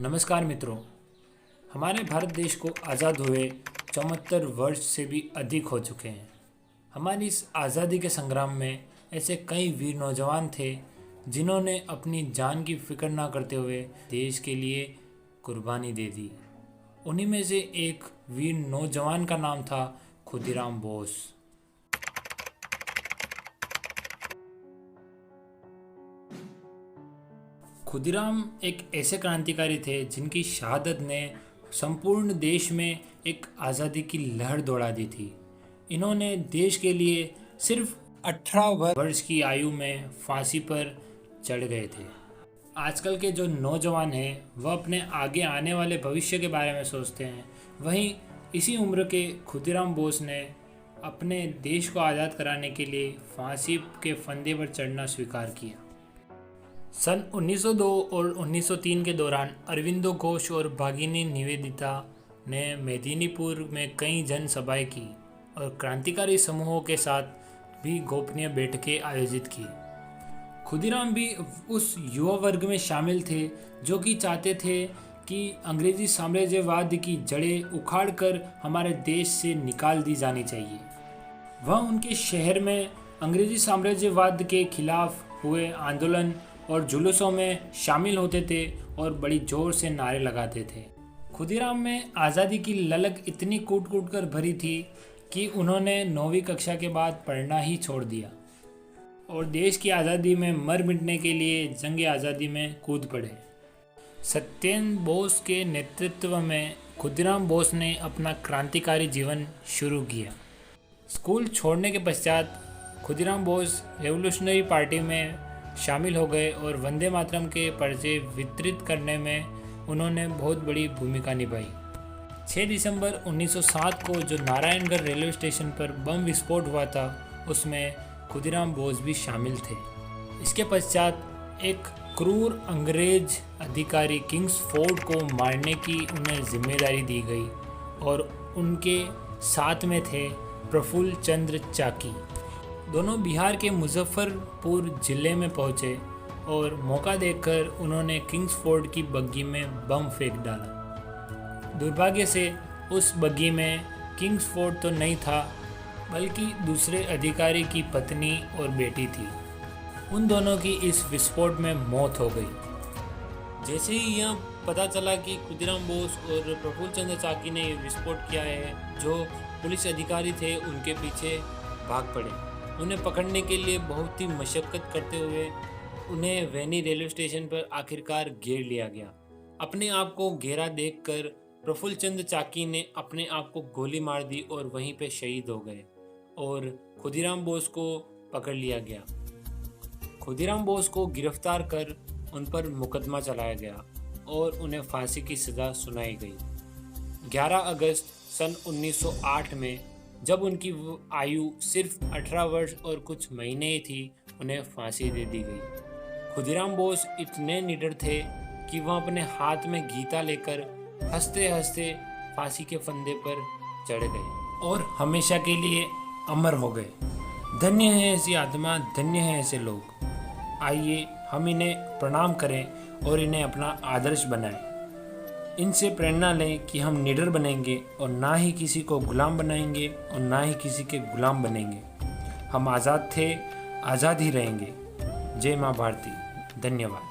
नमस्कार मित्रों, हमारे भारत देश को आज़ाद हुए 74 वर्ष से भी अधिक हो चुके हैं। हमारी इस आज़ादी के संग्राम में ऐसे कई वीर नौजवान थे जिन्होंने अपनी जान की फिक्र ना करते हुए देश के लिए कुर्बानी दे दी। उन्हीं में से एक वीर नौजवान का नाम था खुदीराम बोस। खुदीराम एक ऐसे क्रांतिकारी थे जिनकी शहादत ने संपूर्ण देश में एक आज़ादी की लहर दौड़ा दी थी। इन्होंने देश के लिए सिर्फ 18 वर्ष की आयु में फांसी पर चढ़ गए थे। आजकल के जो नौजवान हैं वह अपने आगे आने वाले भविष्य के बारे में सोचते हैं, वहीं इसी उम्र के खुदीराम बोस ने अपने देश को आज़ाद कराने के लिए फांसी के फंदे पर चढ़ना स्वीकार किया। सन 1902 और 1903 के दौरान अरविंदो घोष और भगिनी निवेदिता ने मेदिनीपुर में कई जनसभाएं की और क्रांतिकारी समूहों के साथ भी गोपनीय बैठकें आयोजित की। खुदीराम भी उस युवा वर्ग में शामिल थे जो कि चाहते थे कि अंग्रेजी साम्राज्यवाद की जड़ें उखाड़कर हमारे देश से निकाल दी जानी चाहिए। वह उनके शहर में अंग्रेजी साम्राज्यवाद के खिलाफ हुए आंदोलन और जुलूसों में शामिल होते थे और बड़ी जोर से नारे लगाते थे। खुदीराम में आज़ादी की ललक इतनी कूट कूट कर भरी थी कि उन्होंने 9वीं कक्षा के बाद पढ़ना ही छोड़ दिया और देश की आज़ादी में मर मिटने के लिए जंग आज़ादी में कूद पड़े। सत्येंद्र बोस के नेतृत्व में खुदीराम बोस ने अपना क्रांतिकारी जीवन शुरू किया। स्कूल छोड़ने के पश्चात खुदीराम बोस रेवोल्यूशनरी पार्टी में शामिल हो गए और वंदे मातरम के पर्चे वितरित करने में उन्होंने बहुत बड़ी भूमिका निभाई। 6 दिसंबर 1907 को जो नारायणगढ़ रेलवे स्टेशन पर बम विस्फोट हुआ था उसमें खुदीराम बोस भी शामिल थे। इसके पश्चात एक क्रूर अंग्रेज अधिकारी किंग्सफोर्ड को मारने की उन्हें जिम्मेदारी दी गई और उनके साथ में थे प्रफुल्ल चंद्र चाकी। दोनों बिहार के मुजफ्फरपुर जिले में पहुंचे और मौका देखकर उन्होंने किंग्सफोर्ड की बग्गी में बम फेंक डाला। दुर्भाग्य से उस बग्गी में किंग्सफोर्ड तो नहीं था बल्कि दूसरे अधिकारी की पत्नी और बेटी थी। उन दोनों की इस विस्फोट में मौत हो गई। जैसे ही यह पता चला कि खुदीराम बोस और प्रफुल्ल चंद्र चाकी ने विस्फोट किया है, जो पुलिस अधिकारी थे उनके पीछे भाग पड़े। उन्हें पकड़ने के लिए बहुत ही मशक्क़त करते हुए उन्हें वैनी रेलवे स्टेशन पर आखिरकार घेर लिया गया। अपने आप को घेरा देखकर प्रफुल्ल चंद्र चाकी ने अपने आप को गोली मार दी और वहीं पे शहीद हो गए और खुदीराम बोस को पकड़ लिया गया। खुदीराम बोस को गिरफ्तार कर उन पर मुकदमा चलाया गया और उन्हें फांसी की सज़ा सुनाई गई। 11 अगस्त सन 1908 में जब उनकी आयु सिर्फ 18 वर्ष और कुछ महीने ही थी, उन्हें फांसी दे दी गई। खुदीराम बोस इतने निडर थे कि वह अपने हाथ में गीता लेकर हंसते हंसते फांसी के फंदे पर चढ़ गए और हमेशा के लिए अमर हो गए। धन्य है ऐसी आत्मा, धन्य है ऐसे लोग। आइए हम इन्हें प्रणाम करें और इन्हें अपना आदर्श बनाएं। इनसे प्रेरणा लें कि हम निडर बनेंगे और ना ही किसी को गुलाम बनाएंगे और ना ही किसी के गुलाम बनेंगे। हम आज़ाद थे, आज़ाद ही रहेंगे। जय माँ भारती। धन्यवाद।